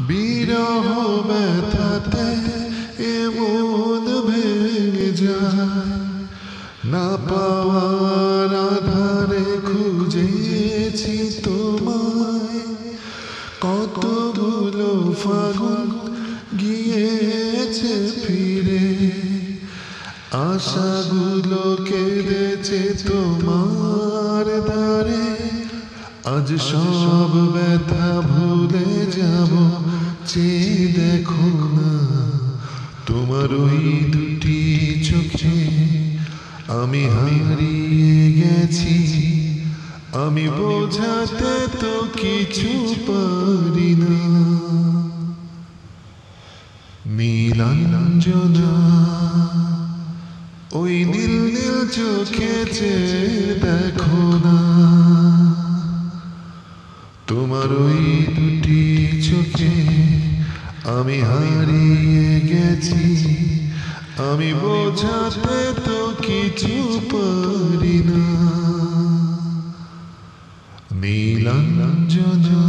বিরহ ব্যথাতে এমন ভেঙে যায়, না পাওয়ার আধারে খুঁজেছি তোমায়। কতগুলো ফাগুন গিয়েছে ফিরে, আশাগুলো কেঁদেছে তোমার দ্বারে। আজ সব ব্যথা ভুলে যাব, চেয়ে দেখো না তোমার ওই দুটি চোখে। আমি হারিয়ে গেছি, আমি বোঝাতে তো কিছু পারি না। নীলাঞ্জনা ওই নীল নীল চোখে চেয়ে দেখো না, তোমার ওই দুটি চোখে আমি হারিয়ে গেছি। আমি বোঝাতে তো কিছু পারি না। নীলাঞ্জনা।